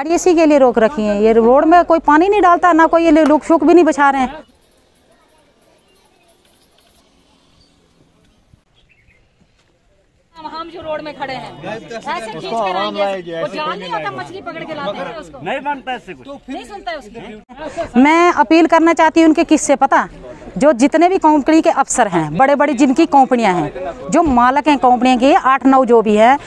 गाड़ी इसी के लिए रोक रखी है। ये रोड में कोई पानी नहीं डालता, ना कोई ये लोग शुक भी नहीं बचा रहे हैं। हम जो रोड में खड़े हैं ऐसे खींच कर आएंगे, वो जाल नहीं होता, मछली पकड़ के लाते हैं उसको, नहीं बनता इससे कुछ, नहीं सुनता है उसकी। मैं अपील करना चाहती हूँ उनके किससे पता, जो जितने भी कंपनी के अफसर हैं, बड़े बड़ी जिनकी कंपनियां हैं, जो मालक हैं कंपनियों के 8-9 जो भी है,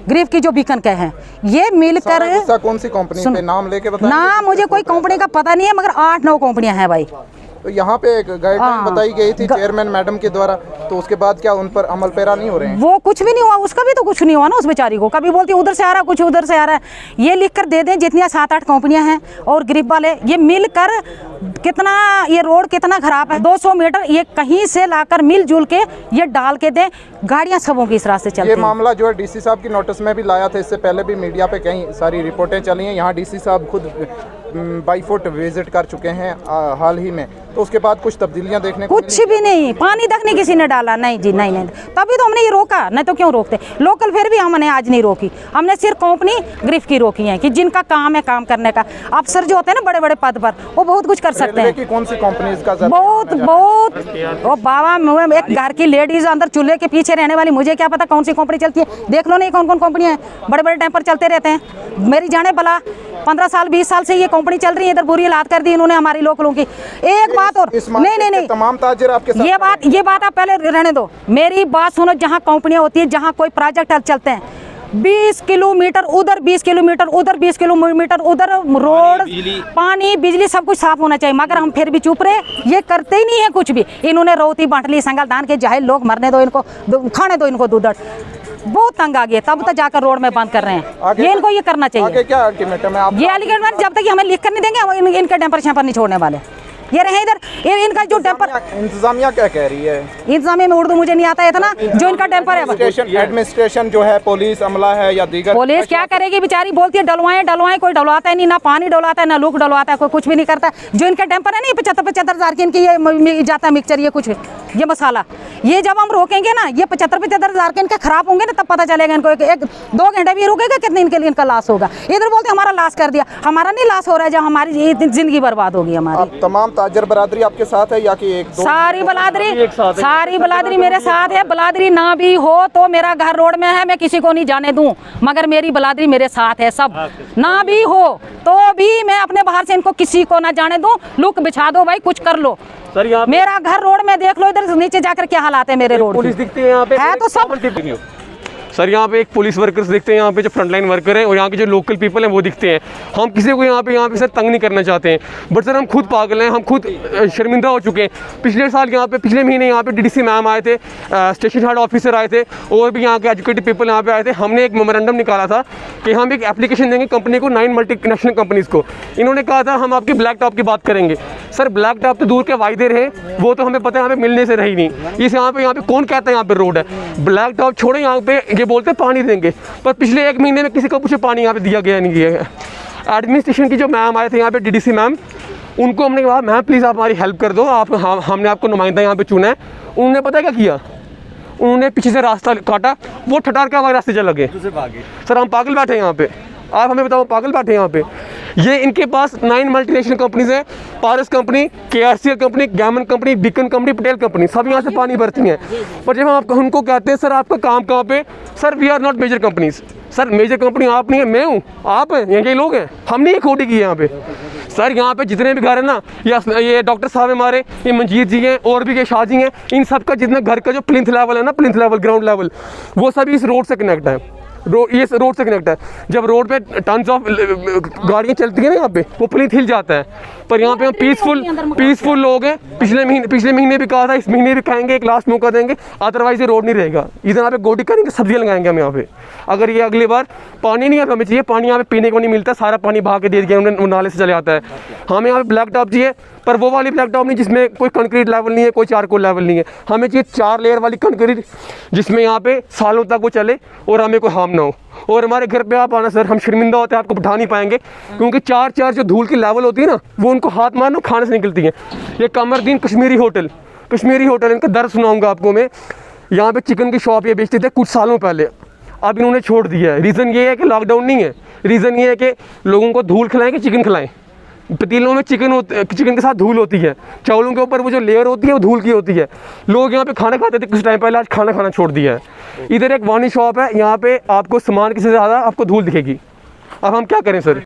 ग्रिफ की जो बीकन के हैं, ये मिलकर कौन सी कंपनी पे नाम लेके बताइए। ना मुझे कोई कंपनी का पता नहीं है, मगर 8-9 कंपनियां हैं भाई। तो यहाँ पे एक गाइडलाइन बताई गई थी चेयरमैन मैडम के द्वारा, तो उसके बाद क्या उन पर अमल पैरा नहीं हो रहे हैं? वो कुछ भी नहीं हुआ, उसका भी तो कुछ नहीं हुआ ना उस बेचारी को। कभी बोलती उधर से आ रहा, कुछ उधर से आ रहा है। ये लिख कर दे दें जितनी 7-8 कंपनियां हैं और ग्रिप वाले, ये मिलकर कितना, ये रोड कितना खराब है, 200 मीटर ये कहीं से लाकर मिलजुल के ये डाल के दें, गाड़ियां सबों की इस रास्ते चलती हैं। ये मामला जो है डीसी साहब की नोटिस में भी लाया था, इससे पहले भी मीडिया पे कई सारी रिपोर्टें चली हैं। यहाँ डीसी साहब खुद बाई फुट विजिट कर चुके हैं हाल ही में, तो उसके बाद कुछ तब्दीलियां देखने को कुछ भी नहीं, पानी तक नहीं किसी ने डाला, नहीं जी नहीं। तभी तो हमने ये रोका, नहीं तो क्यों रोकते लोकल, फिर भी हमने आज नहीं रोकी। हमने सिर्फ कंपनी ग्रिफ की रोकी है कि जिनका काम है काम करने का। अफसर जो होते हैं ना बड़े बड़े पद पर, वो बहुत कुछ कर सकते हैं। कि कौन सी कंपनी इसका बहुत वो बाबा, एक घर की लेडीज अंदर चूल्हे के पीछे रहने वाली, मुझे क्या पता कौन सी कंपनी चलती है। देख लो नहीं कौन कौन कंपनी है, बड़े बड़े टैंकर चलते रहते हैं। मेरी जाने भला 15 साल 20 साल से ये कंपनी चल रही है, इधर बुरी हालात कर दी इन्होंने हमारी लोकलों की। एक बात और, नहीं तमाम ताजिर आपके साथ, ये बात आप पहले रहने दो, मेरी बात सुनो। जहाँ कंपनियां होती है, जहाँ कोई प्रोजेक्ट चलते हैं, 20 किलोमीटर उधर, 20 किलोमीटर उधर, 20 किलोमीटर उधर रोड, पानी, बिजली सब कुछ साफ होना चाहिए। मगर हम फिर भी चुप रहे, ये करते ही नहीं है कुछ भी। इन्होंने रोती बांट ली, संगलदान के जाहिल लोग, मरने दो इनको, खाने दो इनको दूधड़। बहुत तंग आ गए, तब तक जाकर रोड में बंद कर रहे हैं। ये इनको ये करना चाहिए। आगे क्या अल्टीमेटम है? ये अल्टीमेटम जब तक हमें लिख कर नहीं देंगे, इनके डैम्पर शैम्पर नहीं छोड़ने वाले। ये रहे इधर, ये इनका जो डैम्पर, इंतजामिया क्या कह रही है? इंतजामिया में उर्दू मुझे नहीं आता है इतना, जो इनका डैम्पर है। एडमिनिस्ट्रेशन जो है, पुलिस अमला है या दीगर, पुलिस क्या करेगी बेचारी, बोलती है डलवाएं, कोई डलवाता है नहीं, ना पानी डलवाता है, ना लूक डलवाता है, कोई कुछ भी नहीं करता। जो इनका डैम्पर है ना, 75-75 हज़ार की इनकी ये जाता है मिक्सचर, ये कुछ ये मसाला, ये जब हम रोकेंगे ना, ये 75-75 हज़ार के इनके खराब होंगे ना, तब पता चलेगा इनको। 1-2 घंटे भी रुकेगा, कितने इनके लिए इनका लॉस होगा। इधर बोलते हमारा लॉस कर दिया, हमारा नहीं लॉस हो रहा है, जब हमारी जिंदगी बर्बाद होगी हमारी। तमाम ताजर बरादरी आपके साथ है या कि एक दो? सारी बलादरी मेरे साथ है। बलादरी ना भी हो तो मेरा घर रोड में है, मैं किसी को नहीं जाने दूं, मगर मेरी बलादरी मेरे साथ है। सब ना भी हो तो भी मैं अपने बाहर से इनको किसी को ना जाने दूं। लुक बिछा दो भाई, कुछ कर लो। सर यहाँ मेरा घर रोड में देख लो, इधर नीचे जाकर क्या हालात है मेरे रोड। पुलिस दिखती है यहाँ पे, है तो सब। सर यहाँ पे एक पुलिस वर्कर्स दिखते हैं यहाँ पे, जो फ्रंटलाइन वर्कर हैं, और यहाँ के जो लोकल पीपल हैं वो दिखते हैं। हम किसी को यहाँ पे सर तंग नहीं करना चाहते हैं, बट सर हम खुद पागल हैं, हम खुद शर्मिंदा हो चुके हैं। पिछले साल यहाँ पे, पिछले महीने यहाँ पे डीडीसी मैम आए थे, स्टेशन हेड ऑफिसर आए थे, और भी यहाँ के एजुकेटेड पीपल यहाँ पे आए थे। हमने एक मेमोरेंडम निकाला था कि हम एक एप्लीकेशन देंगे कंपनी को, 9 मल्टीनेशनल कंपनीज़ को। इन्होंने कहा था हम आपके ब्लैक टॉप की बात करेंगे। सर ब्लैक टॉप तो दूर के वायदे रहे, वो तो हमें पता है, हमें मिलने से रही नहीं। इस यहाँ पे कौन कहता है यहाँ पे रोड है? ब्लैक टॉप छोड़े, यहाँ पे ये बोलते पानी देंगे, पर पिछले 1 महीने में किसी को पूछे पानी यहाँ पे दिया गया नहीं गया है। एडमिनिस्ट्रेशन की जो मैम आए थे यहाँ पे, डीडीसी मैम, उनको हमने कहा मैम प्लीज़ आप हमारी हेल्प कर दो, हमने आपको नुमाइंदा यहाँ पे चुना है। उन्होंने पता क्या किया, उन्होंने पीछे से रास्ता काटा, वो ठटार के हमारे रास्ते चल लगे। सर हम पागल बैठे यहाँ पे, आप हमें बताओ पागल बैठे यहाँ पे। ये इनके पास 9 मल्टीनेशनल कंपनीज हैं, Paras company, KRCL company, Gammon company, Beacon company, Patel company, सब यहाँ से पानी भरती हैं। पर जब हम उनको कहते हैं सर आपका काम कहाँ पे, sir we are not major companies. Sir major company आप नहीं है, मैं हूँ, आप हैं, यहाँ के लोग हैं, हमने ये खोटी की है यहाँ पे। सर यहाँ पे जितने भी घर है ना, ये डॉक्टर साहब हमारे, ये मंजीत जी हैं, और भी ये शाह जी हैं, इन सब का जितना घर का जो प्लिंथ लेवल है ना, प्लिंथ लेवल, ग्राउंड लेवल, वो सभी इस रोड से कनेक्ट है। ये रोड से कनेक्ट है। जब रोड पे टन्स ऑफ गाड़ियाँ चलती हैं ना, यहाँ पे वो प्लिंथ हिल जाता है। पर यहाँ पे हम पीसफुल लोग हैं। पिछले महीने भी कहा था, इस महीने भी कहेंगे, एक लास्ट मौका देंगे, अदरवाइज ये रोड नहीं रहेगा। इधर यहाँ पे गोडी करेंगे, सब्जियाँ लगाएंगे हम यहाँ पे। अगर ये अगली बार पानी नहीं हमें चाहिए, पानी यहाँ पे पीने को नहीं मिलता, सारा पानी बहा के दे दिया उन्होंने, नाले से चले आता है। हमें यहाँ पे ब्लैक टॉप चाहिए, पर वो वाली ब्लैक टॉप नहीं जिसमें कोई कंक्रीट लेवल नहीं है, कोई चारकोल लेवल नहीं है। हमें चाहिए 4 लेयर वाली कंक्रीट, जिसमें यहाँ पे सालों तक वो चले और हमें कोई हार्म ना हो। और हमारे घर पे आप आना सर, हम शर्मिंदा होते हैं, आपको बैठा नहीं पाएंगे, क्योंकि 4 जो धूल की लेवल होती है ना, वो उनको हाथ मारना खाने से निकलती है। ये कमरदीन कश्मीरी होटल, इनका दर्द सुनाऊंगा आपको मैं। यहाँ पे चिकन की शॉप ये बेचते थे कुछ सालों पहले, अब इन्होंने छोड़ दिया है। रीज़न ये है कि लॉकडाउन नहीं है, रीज़न ये है कि लोगों को धूल खिलाएं कि चिकन खिलाएं। पतीलों में चिकन के साथ धूल होती है, चावलों के ऊपर वो जो लेयर होती है वो धूल की होती है। लोग यहाँ पे खाना खाते थे कुछ टाइम पहले, आज खाना खाना छोड़ दिया है। इधर एक वानी शॉप है, यहाँ पे आपको सामान किसी से ज़्यादा आपको धूल दिखेगी। अब हम क्या करें सर?